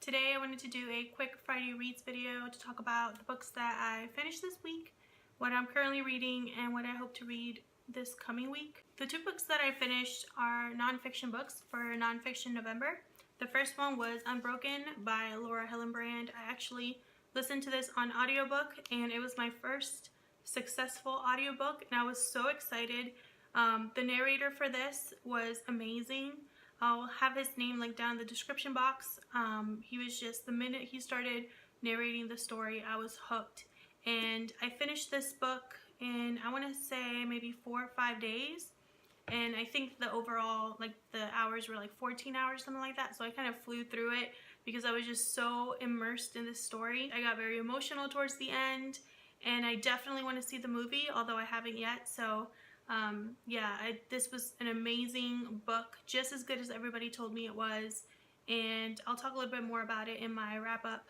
Today I wanted to do a quick Friday Reads video to talk about the books that I finished this week, what I'm currently reading, and what I hope to read this coming week. The two books that I finished are nonfiction books for Nonfiction November. The first one was Unbroken by Hillenbrand. I actually listened to this on audiobook and it was my first successful audiobook and I was so excited. The narrator for this was amazing. I'll have his name linked down in the description box. He was just, the minute he started narrating the story, I was hooked. And I finished this book in, I want to say, maybe 4 or 5 days. And I think the overall, like, the hours were like 14 hours, something like that. So I kind of flew through it because I was just so immersed in this story. I got very emotional towards the end. And I definitely want to see the movie, although I haven't yet. So this was an amazing book, just as good as everybody told me it was, and I'll talk a little bit more about it in my wrap-up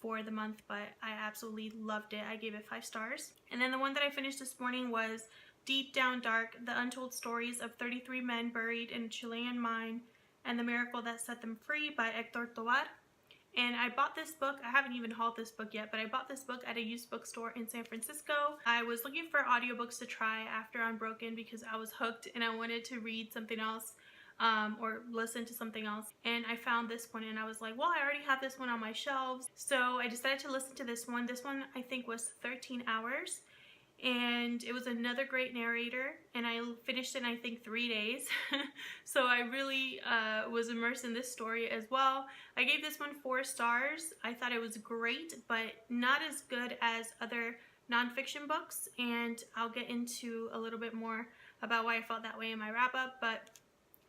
for the month, but I absolutely loved it. I gave it 5 stars. And then the one that I finished this morning was Deep Down Dark, The Untold Stories of 33 Men Buried in a Chilean Mine and the Miracle That Set Them Free by Hector Tobar. And I bought this book, I haven't even hauled this book yet, but I bought this book at a used bookstore in San Francisco. I was looking for audiobooks to try after Unbroken because I was hooked and I wanted to read something else or listen to something else. And I found this one and I was like, well, I already have this one on my shelves. So I decided to listen to this one. This one I think was 13 hours. And it was another great narrator, and I finished it in I think 3 days. So I really was immersed in this story as well. I gave this one 4 stars. I thought it was great, but not as good as other nonfiction books, and I'll get into a little bit more about why I felt that way in my wrap-up. But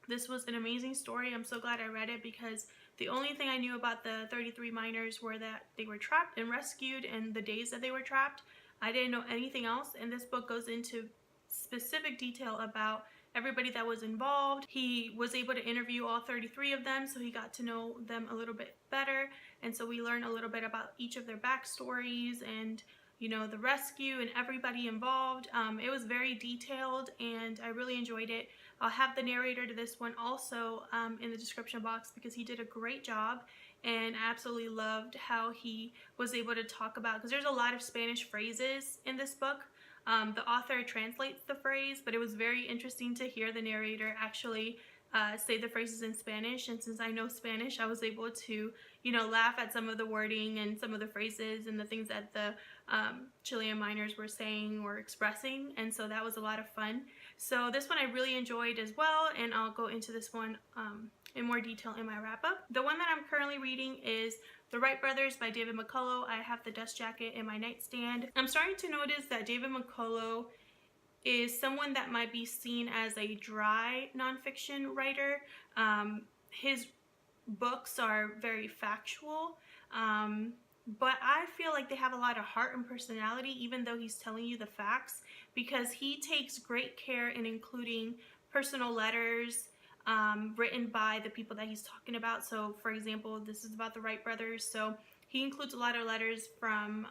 this was an amazing story. I'm so glad I read it because the only thing I knew about the 33 miners were that they were trapped and rescued and the days that they were trapped. I didn't know anything else, and this book goes into specific detail about everybody that was involved. He was able to interview all 33 of them, so he got to know them a little bit better, and so we learned a little bit about each of their backstories and, you know, the rescue and everybody involved. It was very detailed and I really enjoyed it. I'll have the narrator to this one also in the description box because he did a great job. And I absolutely loved how he was able to talk about, because there's a lot of Spanish phrases in this book. The author translates the phrase, but it was very interesting to hear the narrator actually say the phrases in Spanish. And since I know Spanish, I was able to, you know, laugh at some of the wording and some of the phrases and the things that the Chilean miners were saying or expressing. And so that was a lot of fun. So this one I really enjoyed as well, and I'll go into this one in more detail in my wrap-up. The one that I'm currently reading is The Wright Brothers by David McCullough. I have the dust jacket in my nightstand. I'm starting to notice that David McCullough is someone that might be seen as a dry nonfiction writer. His books are very factual, but I feel like they have a lot of heart and personality even though he's telling you the facts, because he takes great care in including personal letters written by the people that he's talking about. So for example, this is about the Wright brothers, so he includes a lot of letters from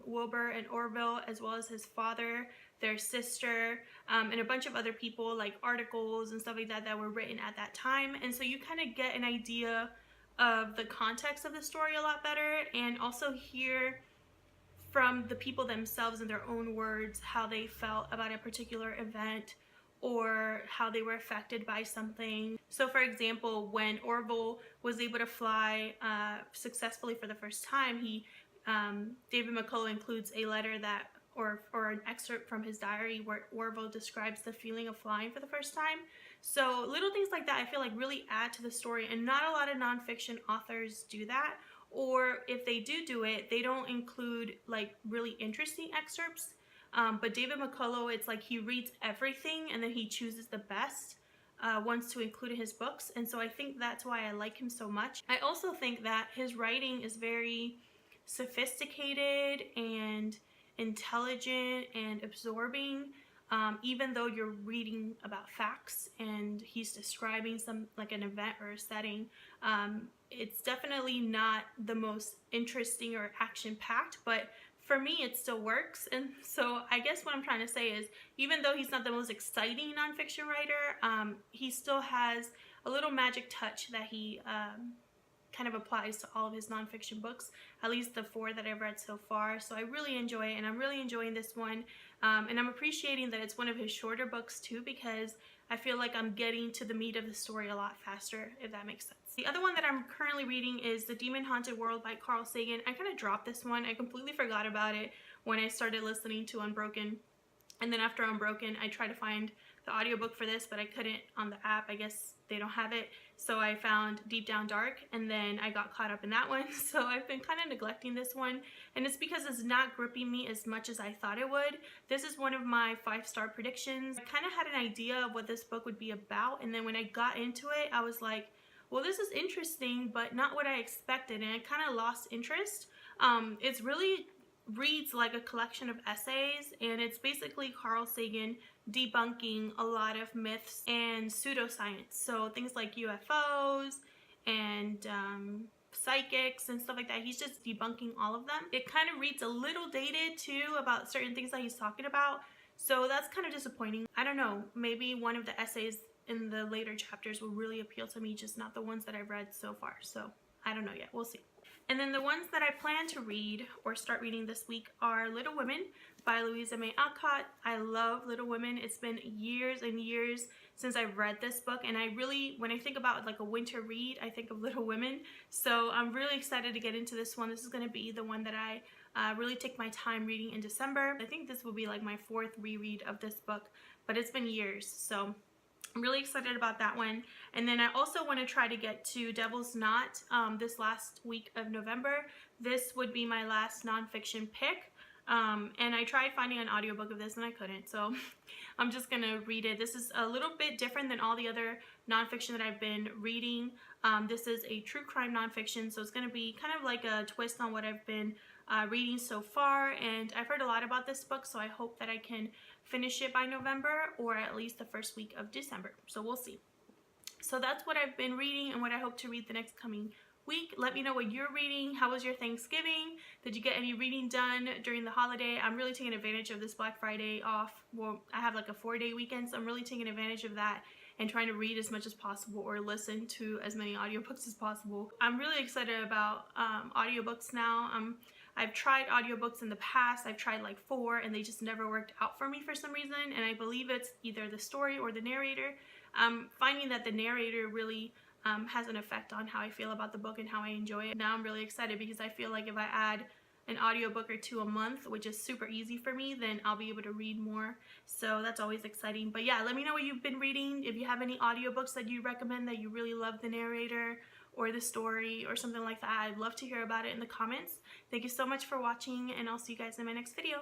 Wilbur and Orville, as well as his father, their sister, and a bunch of other people, like articles and stuff like that that were written at that time. And so you kind of get an idea of the context of the story a lot better, and also hear from the people themselves in their own words how they felt about a particular event or how they were affected by something. So for example, when Orville was able to fly successfully for the first time, David McCullough includes a letter that, or an excerpt from his diary where Orville describes the feeling of flying for the first time. So little things like that I feel like really add to the story, and not a lot of nonfiction authors do that, or if they do it, they don't include like really interesting excerpts. But David McCullough, it's like he reads everything and then he chooses the best ones to include in his books, and so I think that's why I like him so much. I also think that his writing is very sophisticated and intelligent and absorbing, even though you're reading about facts and he's describing some, like an event or a setting. It's definitely not the most interesting or action-packed, but for me it still works. And so I guess what I'm trying to say is, even though he's not the most exciting nonfiction writer, he still has a little magic touch that he kind of applies to all of his nonfiction books, at least the 4 that I've read so far. So I really enjoy it, and I'm really enjoying this one. And I'm appreciating that it's one of his shorter books too, because I feel like I'm getting to the meat of the story a lot faster, if that makes sense. The other one that I'm currently reading is The Demon Haunted World by Carl Sagan. I kind of dropped this one. I completely forgot about it when I started listening to Unbroken. And then after Unbroken, I tried to find the audiobook for this, but I couldn't on the app. I guess they don't have it. So I found Deep Down Dark, and then I got caught up in that one. So I've been kind of neglecting this one, and it's because it's not gripping me as much as I thought it would. This is one of my 5-star predictions. I kind of had an idea of what this book would be about, and then when I got into it, I was like, well, this is interesting, but not what I expected, and I kind of lost interest. It's really reads like a collection of essays, and it's basically Carl Sagan debunking a lot of myths and pseudoscience. So things like UFOs and psychics and stuff like that. He's just debunking all of them. It kind of reads a little dated too about certain things that he's talking about. So that's kind of disappointing. I don't know, maybe one of the essays in the later chapters will really appeal to me, just not the ones that I've read so far. So I don't know yet, we'll see. And then the ones that I plan to read or start reading this week are Little Women by Louisa May Alcott. I love Little Women. It's been years and years since I've read this book, and I really, when I think about like a winter read, I think of Little Women. So I'm really excited to get into this one. This is going to be the one that I really take my time reading in December. I think this will be like my 4th reread of this book, but it's been years, so I'm really excited about that one. And then I also want to try to get to Devil's Knot this last week of November. This would be my last nonfiction pick. And I tried finding an audiobook of this and I couldn't, so I'm just going to read it. This is a little bit different than all the other nonfiction that I've been reading. This is a true crime nonfiction, so it's going to be kind of like a twist on what I've been reading so far, and I've heard a lot about this book, so I hope that I can finish it by November or at least the first week of December, so we'll see. So that's what I've been reading and what I hope to read the next coming week. Let me know what you're reading. How was your Thanksgiving? Did you get any reading done during the holiday? I'm really taking advantage of this Black Friday off. Well, I have like a 4-day weekend, so I'm really taking advantage of that and trying to read as much as possible or listen to as many audiobooks as possible. I'm really excited about audiobooks now. I've tried audiobooks in the past. I've tried like 4 and they just never worked out for me for some reason, and I believe it's either the story or the narrator. I'm finding that the narrator really has an effect on how I feel about the book and how I enjoy it. Now I'm really excited because I feel like if I add an audiobook or 2 a month, which is super easy for me, then I'll be able to read more. So that's always exciting. But yeah, let me know what you've been reading. If you have any audiobooks that you recommend that you really love the narrator or the story or something like that, I'd love to hear about it in the comments. Thank you so much for watching, and I'll see you guys in my next video.